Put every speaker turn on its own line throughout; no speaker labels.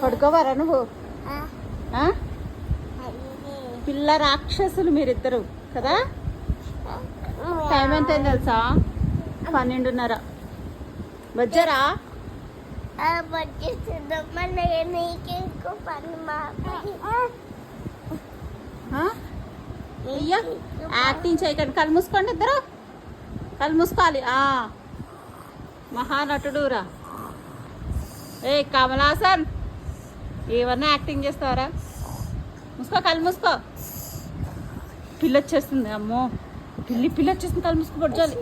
పడుకోవారా నువ్వు? పిల్ల రాక్షసులు మీరిద్దరు కదా. టైం ఎంత అయింది తెలుసా? 12:30. వచ్చారా? యాక్టింగ్ చేయకండి. కళ్ళు మూసుకోండి ఇద్దరు. కళ్ళు మూసుకోవాలి. మహానటుడు రా. ఏ కమల్ హాసన్, ఏమన్నా యాక్టింగ్ చేస్తావరా? మూసుకో, కళ్ళు మూసుకో. పిల్ల వచ్చేస్తుంది. అమ్మో, పిల్ల వచ్చేస్తుంది. కళ్ళు మూసుకో. బొజ్జాలి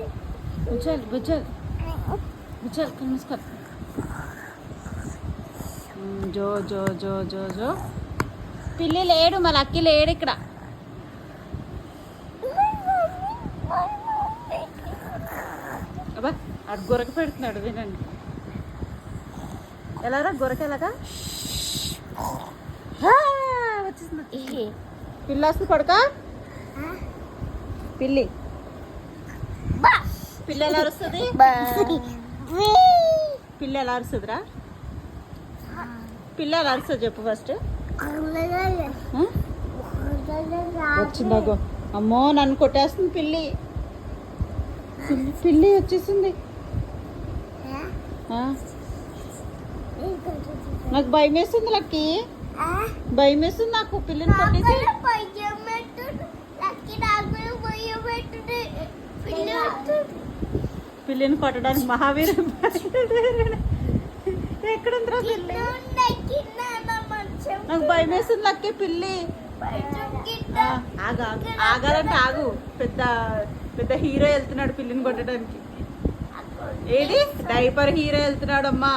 బుజ్జాలి బుజ్జాలి బుజ్జాలి. కళ్ళు మూసుకో. జో జో జో జో జో. పిల్లి లేడు, మా లక్కీ లేడు ఇక్కడ. అబ్బా, అటు గొరక పెడుతున్నాడు. వినండి. ఎలారా గొరక? ఎలాగా వచ్చేసింది. పిల్ల వస్తుంది. కొడుక పిల్లి. పిల్ల ఎలా అరుస్తుంది? పిల్ల ఎలా అరుస్తుందిరా? పిల్ల ఎలా అరుస్తుంది చెప్పు ఫస్ట్. వచ్చిందాగో. అమ్మో, నన్ను కొట్టేస్తుంది పిల్లి. పిల్లి వచ్చేసింది. నాకు భయం వేస్తుంది లక్కీ. భయం వేస్తుంది నాకు. పిల్లిని కొట్టేసి పిల్లిని కొట్టడానికి మహావీర ఎక్కడుందిరా పిల్లి? నాకు భయం వేస్తుంది లక్కీ. పిల్లి ఆగాలంటే ఆగు. పెద్ద పెద్ద హీరో వెళ్తున్నాడు పిల్లిని కొట్టడానికి. ఏది డైపర్ హీరో వెళ్తున్నాడు. అమ్మా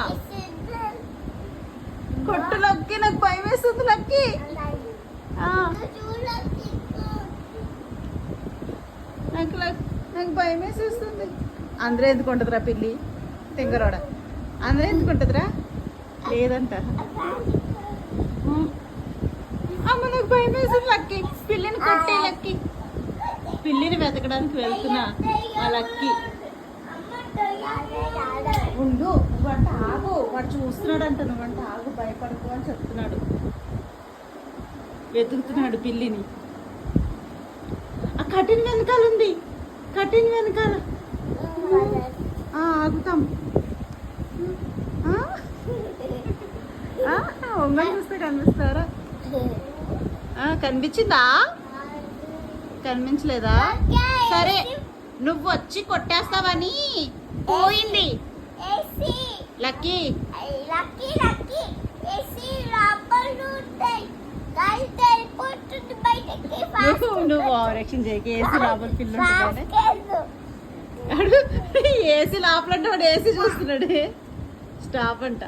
కొట్టు లక్కీ. నాకు భయం వేస్తుంది లక్కీ. నాకు భయం వేసేస్తుంది. అందరూ ఎందుకు ఉంటుందిరా పిల్లి? తింగరోడ. అందరూ ఎందుకు ఉంటుందిరా? లేదంట. అమ్మ, నాకు భయం వేస్తుంది లక్కీ. పిల్లిని కొట్టి లక్కీ. పిల్లిని వెతకడానికి వెళ్తున్నా. ఆ లక్కీ ఉండు. నువ్వంట ఆగు. వాడు చూస్తున్నాడు అంట. నువ్వంట ఆగు, భయపడుకో అని చెప్తున్నాడు. వెతుకుతున్నాడు పిల్లిని. ఆ కటిన్ వెనకాల ఉంది. కటిన్ వెనకాల. ఆగుతాం. ఒంగని చూస్తే కనిపిస్తారా? కనిపించిందా? కనిపించలేదా? సరే, నువ్వు వచ్చి కొట్టేస్తావని పోయింది లక్కీ. నువ్వు ఓవరాక్షన్ చేయక. ఏసీ లోపల పిల్ల ఏసీ లోపల అంటే వాడు ఏసీ చూస్తున్నాడు. స్టాప్ అంట.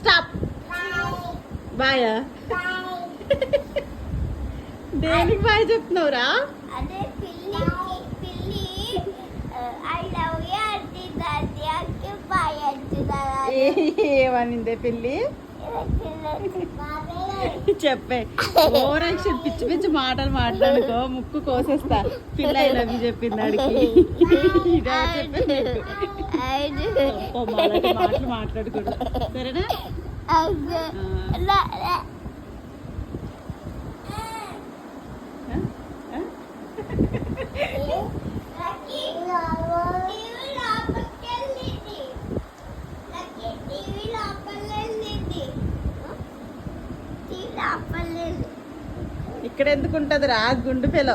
స్టాప్. బాయా? దేనికి బాయ్ చెప్తున్నావురా? ఏమనిందే పిల్లి? చెప్పే. ఓవరాక్షన్ పిచ్చి పిచ్చి మాటలు మాట్లాడుకో. ముక్కు కోసేస్తా. పిల్ల ఐ లవ్ యూ చెప్పింది అడిగి. మాటలు మాట్లాడకూడదు సరేనా? ఇక్కడ ఎందుకు ఉంటది రా గుండు పిల్ల?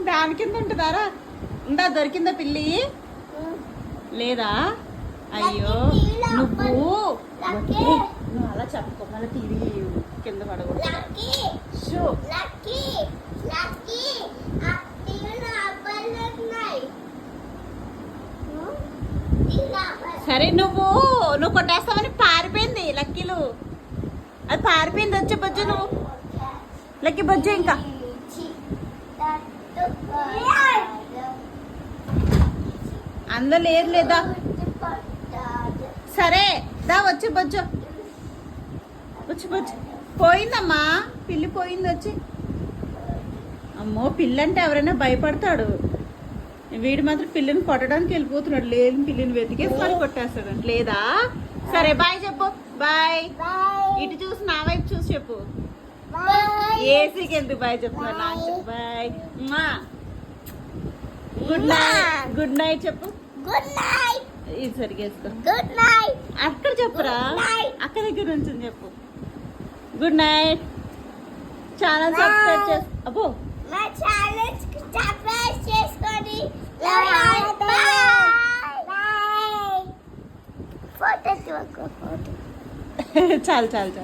దాని కింద ఉంటుందారా? ఉందా? దొరికిందా పిల్లి? లేదా? అయ్యో, నువ్వు అలా చెప్పుకో. మళ్ళీ టీవీ కింద పడకూడదు. సరే, నువ్వు కొట్టేస్తావని పారిపోయింది లక్కీలు. అది పారిపోయింది. వచ్చే బొజ్జ నువ్వు లక్కీ బొజ్జ. ఇంకా అందులో లేదు. లేదా? సరే దా, వచ్చి బొజ్జ. వచ్చి బొజ్జ. పోయిందమ్మా పిల్లి, పోయింది. వచ్చి అమ్మో పిల్లంటే ఎవరైనా భయపడతాడు. వీడు మాత్రం పిల్లని కొట్టడానికి వెళ్ళిపోతున్నాడు. లేదు పిల్లని వెతికేసి మరి కొట్టేస్తాడు లేదా. సరే బాయ్ చెప్పు. బాయ్. ఇటు చూసి నా వైపు చూసి చెప్పు. ఏసీకి ఎందుకు బాయ్ చెప్తున్నాడు నాకు చెప్పు. Bye. Good night. Good night చెప్పు.
Good night.
ఇది సరిగా వేసుకో.
Good night.
అక్కడ చెప్పురా. అక్క దగ్గర నుంచి చెప్పు. Good night. ఛానల్ సబ్స్క్రైబ్ చేసు. అబ్బో
మా ఛానల్ సబ్స్క్రైబ్ చేసుకోండి. బాయ్. ఫోటో
చాలు చాలు చాలు.